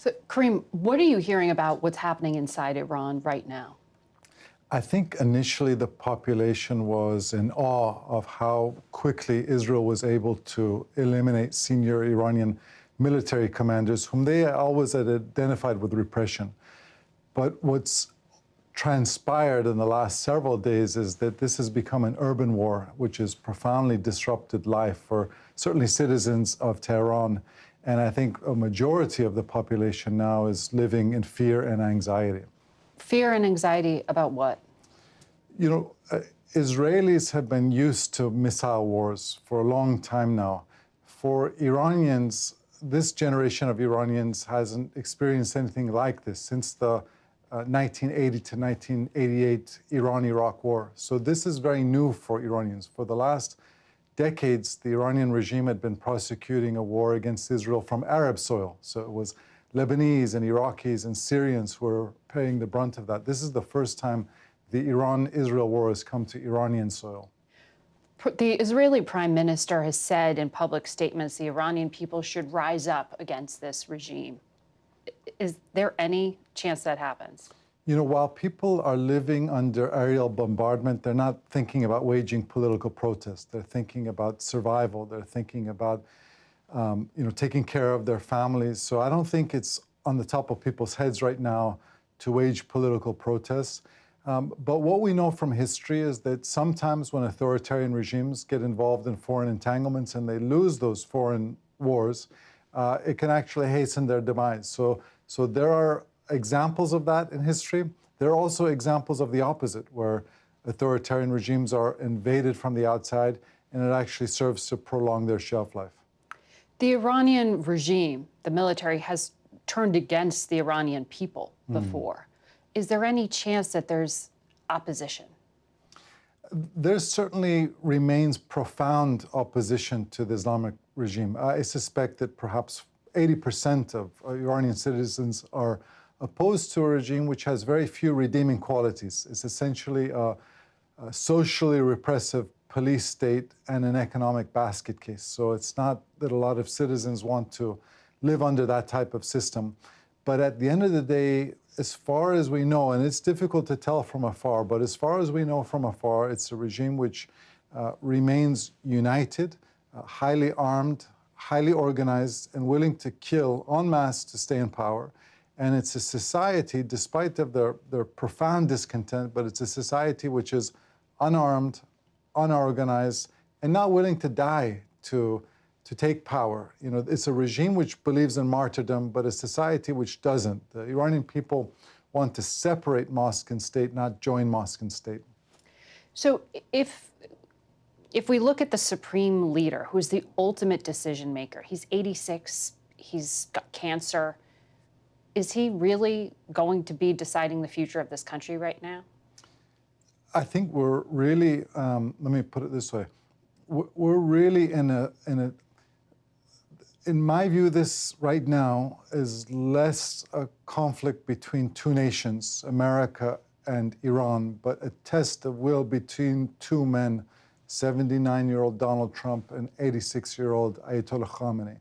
So, Karim, what are you hearing about what's happening inside Iran right now? I think initially the population was in awe of how quickly Israel was able to eliminate senior Iranian military commanders, whom they always had identified with repression. But what's transpired in the last several days is that this has become an urban war, which has profoundly disrupted life for certainly citizens of Tehran. And I think a majority of the population now is living in fear and anxiety. Fear and anxiety about what? You know, Israelis have been used to missile wars for a long time now. For Iranians, this generation of Iranians hasn't experienced anything like this since the 1980 to 1988 Iran-Iraq war. So this is very new for Iranians. For the last decades, the Iranian regime had been prosecuting a war against Israel from Arab soil. So it was Lebanese and Iraqis and Syrians who were paying the brunt of that. This is the first time the Iran-Israel war has come to Iranian soil. The Israeli prime minister has said in public statements the Iranian people should rise up against this regime. Is there any chance that happens? You know, while people are living under aerial bombardment, they're not thinking about waging political protest. They're thinking about survival. They're thinking about, taking care of their families. So I don't think it's on the top of people's heads right now to wage political protests. But what we know from history is that sometimes when authoritarian regimes get involved in foreign entanglements and they lose those foreign wars, it can actually hasten their demise. So there are examples of that in history. There are also examples of the opposite, where authoritarian regimes are invaded from the outside and it actually serves to prolong their shelf life. The Iranian regime, the military, has turned against the Iranian people before. Is there any chance that there's opposition? There certainly remains profound opposition to the Islamic regime. I suspect that perhaps 80% of Iranian citizens are opposed to a regime which has very few redeeming qualities. It's essentially a socially repressive police state and an economic basket case. So it's not that a lot of citizens want to live under that type of system. But at the end of the day, as far as we know, and it's difficult to tell from afar, but as far as we know from afar, it's a regime which remains united, highly armed, highly organized, and willing to kill en masse to stay in power. And it's a society, despite of their profound discontent, but it's a society which is unarmed, unorganized, and not willing to die to take power. You know, it's a regime which believes in martyrdom, but a society which doesn't. The Iranian people want to separate mosque and state, not join mosque and state. So if we look at the supreme leader, who's the ultimate decision maker, he's 86, he's got cancer, is he really going to be deciding the future of this country right now? I think we're really, let me put it this way, we're really in my view, this right now is less a conflict between two nations, America and Iran, but a test of will between two men, 79-year-old Donald Trump and 86-year-old Ayatollah Khamenei.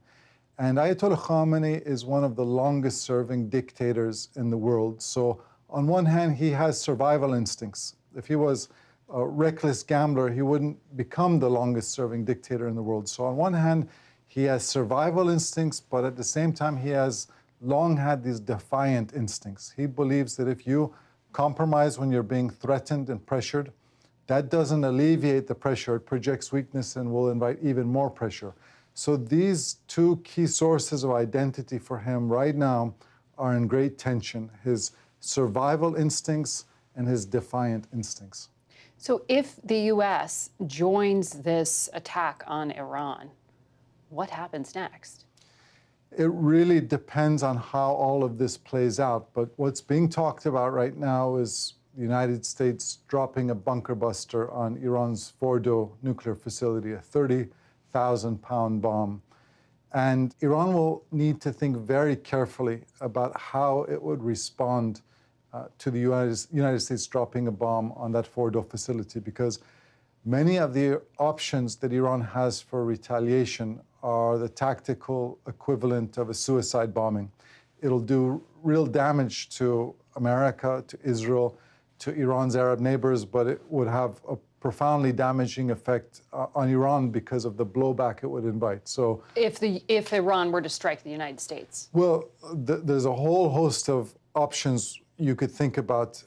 And Ayatollah Khamenei is one of the longest-serving dictators in the world. So on one hand, he has survival instincts. If he was a reckless gambler, he wouldn't become the longest-serving dictator in the world. So on one hand, he has survival instincts, but at the same time, he has long had these defiant instincts. He believes that if you compromise when you're being threatened and pressured, that doesn't alleviate the pressure. It projects weakness and will invite even more pressure. So these two key sources of identity for him right now are in great tension, his survival instincts and his defiant instincts. So if the U.S. joins this attack on Iran, what happens next? It really depends on how all of this plays out. But what's being talked about right now is the United States dropping a bunker buster on Iran's Fordo nuclear facility, a 30,000-pound bomb. And Iran will need to think very carefully about how it would respond to the United States dropping a bomb on that Fordo facility, because many of the options that Iran has for retaliation are the tactical equivalent of a suicide bombing. It'll do real damage to America, to Israel, to Iran's Arab neighbors, but it would have a profoundly damaging effect on Iran because of the blowback it would invite. So, if Iran were to strike the United States? well, there's a whole host of options you could think about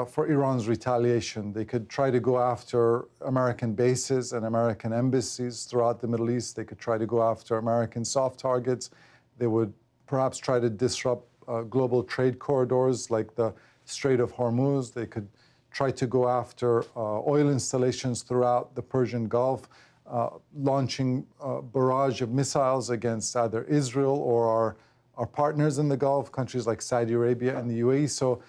for Iran's retaliation. They could try to go after American bases and American embassies throughout the Middle East. They could try to go after American soft targets. They would perhaps try to disrupt global trade corridors like the Strait of Hormuz. They could try to go after oil installations throughout the Persian Gulf, launching a barrage of missiles against either Israel or our partners in the Gulf, countries like Saudi Arabia and the UAE. So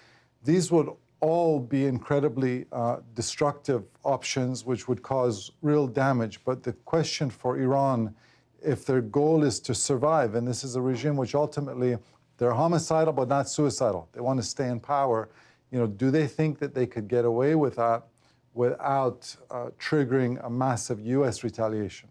these would all be incredibly destructive options which would cause real damage. But the question for Iran, if their goal is to survive, and this is a regime which ultimately, they're homicidal but not suicidal. They want to stay in power. Do they think that they could get away with that without triggering a massive U.S. retaliation?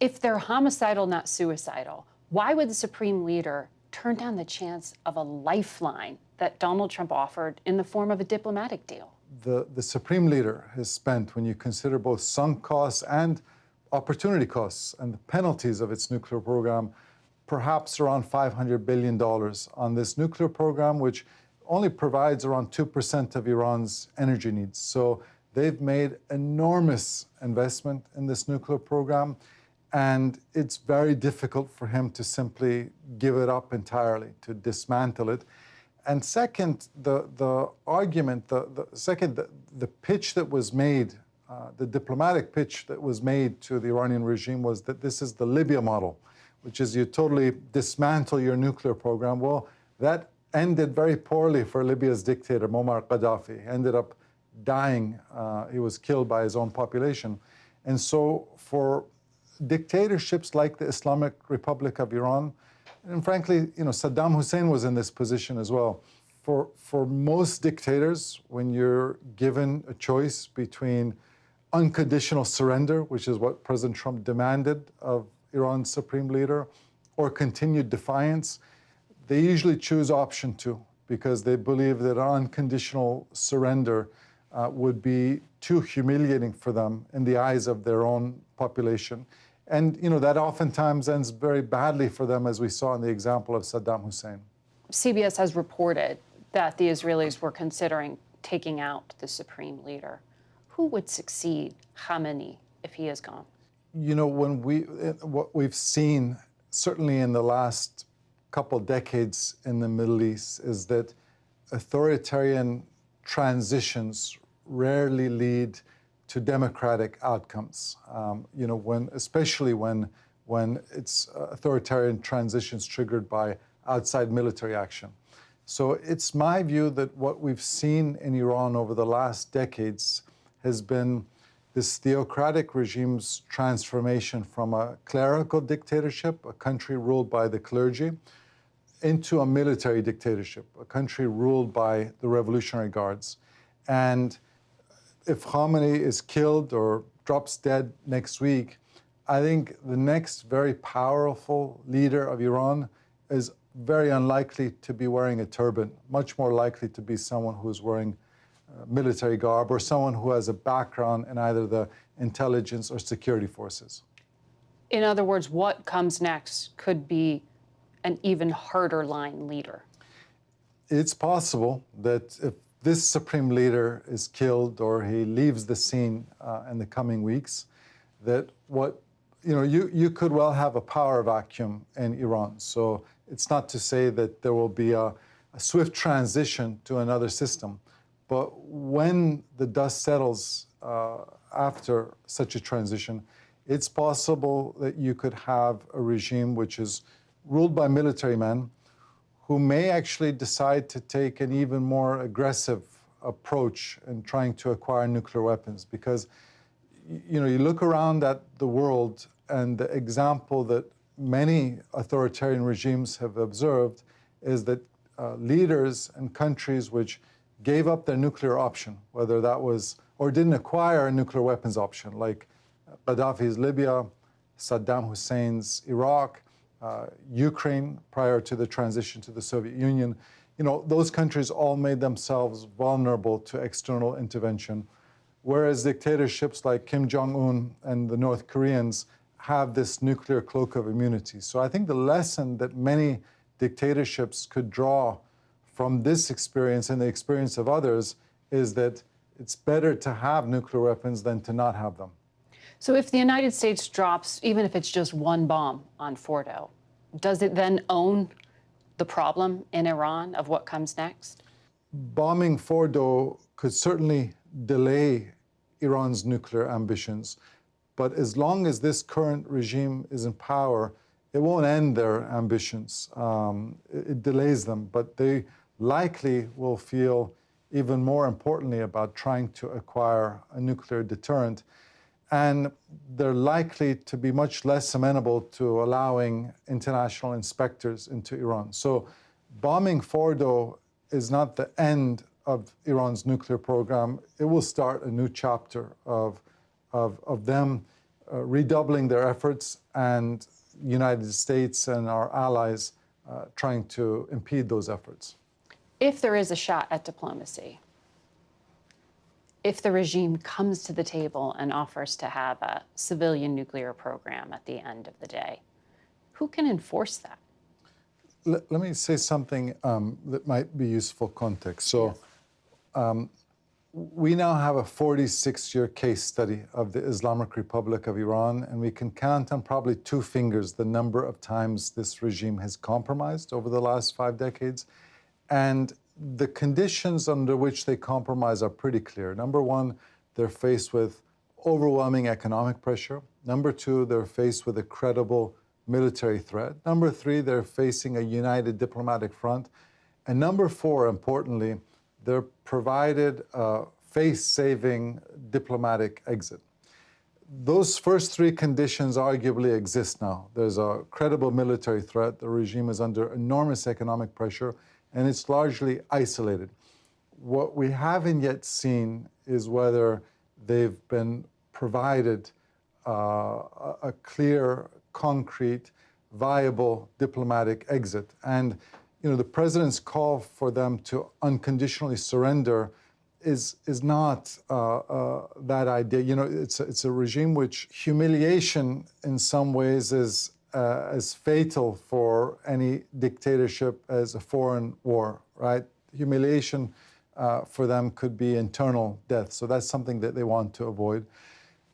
If they're homicidal, not suicidal, why would the supreme leader turn down the chance of a lifeline that Donald Trump offered in the form of a diplomatic deal? The supreme leader has spent, when you consider both sunk costs and opportunity costs and the penalties of its nuclear program, perhaps around $500 billion on this nuclear program, which only provides around 2% of Iran's energy needs. So they've made enormous investment in this nuclear program, and it's very difficult for him to simply give it up entirely, to dismantle it. And second, the argument, the pitch that was made, the diplomatic pitch that was made to the Iranian regime was that this is the Libya model, which is you totally dismantle your nuclear program. Well, that ended very poorly for Libya's dictator, Muammar Gaddafi. He ended up dying. He was killed by his own population. And so for dictatorships like the Islamic Republic of Iran, and frankly, Saddam Hussein was in this position as well. For most dictators, when you're given a choice between unconditional surrender, which is what President Trump demanded of Iran's supreme leader, or continued defiance, they usually choose option 2 because they believe that unconditional surrender would be too humiliating for them in the eyes of their own population. And that oftentimes ends very badly for them, as we saw in the example of Saddam Hussein. CBS has reported that the Israelis were considering taking out the supreme leader. Who would succeed Khamenei if he is gone? What we've seen, certainly in the last couple decades in the Middle East, is that authoritarian transitions rarely lead to democratic outcomes. Especially when it's authoritarian transitions triggered by outside military action. So it's my view that what we've seen in Iran over the last decades has been this theocratic regime's transformation from a clerical dictatorship, a country ruled by the clergy, into a military dictatorship, a country ruled by the Revolutionary Guards. And if Khamenei is killed or drops dead next week, I think the next very powerful leader of Iran is very unlikely to be wearing a turban, much more likely to be someone who's wearing military garb or someone who has a background in either the intelligence or security forces. In other words, what comes next could be an even harder line leader. It's possible that if this supreme leader is killed or he leaves the scene in the coming weeks, that you could well have a power vacuum in Iran. So it's not to say that there will be a swift transition to another system. But when the dust settles after such a transition, it's possible that you could have a regime which is ruled by military men who may actually decide to take an even more aggressive approach in trying to acquire nuclear weapons. Because, you look around at the world, and the example that many authoritarian regimes have observed is that leaders and countries which gave up their nuclear option, whether that was, or didn't acquire a nuclear weapons option, like Gaddafi's Libya, Saddam Hussein's Iraq, Ukraine prior to the transition to the Soviet Union. Those countries all made themselves vulnerable to external intervention, whereas dictatorships like Kim Jong-un and the North Koreans have this nuclear cloak of immunity. So I think the lesson that many dictatorships could draw from this experience and the experience of others is that it's better to have nuclear weapons than to not have them. So if the United States drops, even if it's just one bomb on Fordo, does it then own the problem in Iran of what comes next? Bombing Fordo could certainly delay Iran's nuclear ambitions, but as long as this current regime is in power, it won't end their ambitions. It delays them, but they likely will feel even more importantly about trying to acquire a nuclear deterrent. And they're likely to be much less amenable to allowing international inspectors into Iran. So bombing Fordo is not the end of Iran's nuclear program. It will start a new chapter of them redoubling their efforts and the United States and our allies trying to impede those efforts. If there is a shot at diplomacy, if the regime comes to the table and offers to have a civilian nuclear program at the end of the day, who can enforce that? Let me say something that might be useful context. So we now have a 46-year case study of the Islamic Republic of Iran, and we can count on probably 2 fingers the number of times this regime has compromised over the last 5 decades. And the conditions under which they compromise are pretty clear. Number one, they're faced with overwhelming economic pressure. Number two, they're faced with a credible military threat. Number three, they're facing a united diplomatic front. And number four, importantly, they're provided a face-saving diplomatic exit. Those first 3 conditions arguably exist now. There's a credible military threat. The regime is under enormous economic pressure, and it's largely isolated. What we haven't yet seen is whether they've been provided a clear, concrete, viable diplomatic exit. And the president's call for them to unconditionally surrender is not that idea. It's a regime which humiliation in some ways is as fatal for any dictatorship as a foreign war, right? Humiliation for them could be internal death. So that's something that they want to avoid.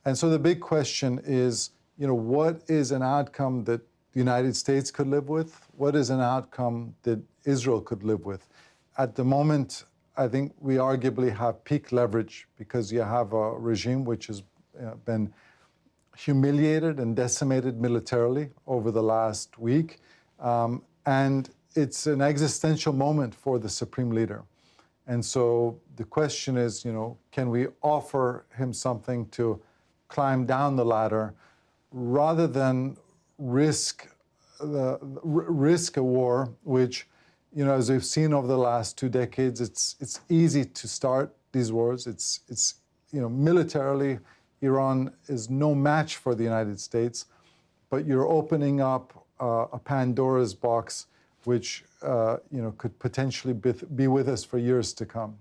And so the big question is, what is an outcome that the United States could live with? What is an outcome that Israel could live with? At the moment, I think we arguably have peak leverage because you have a regime which has been humiliated and decimated militarily over the last week. And it's an existential moment for the supreme leader. And so the question is, can we offer him something to climb down the ladder rather than risk a war, which, as we've seen over the last 2 decades, it's easy to start these wars. It's militarily, Iran is no match for the United States, but you're opening up a Pandora's box, which could potentially be with us for years to come.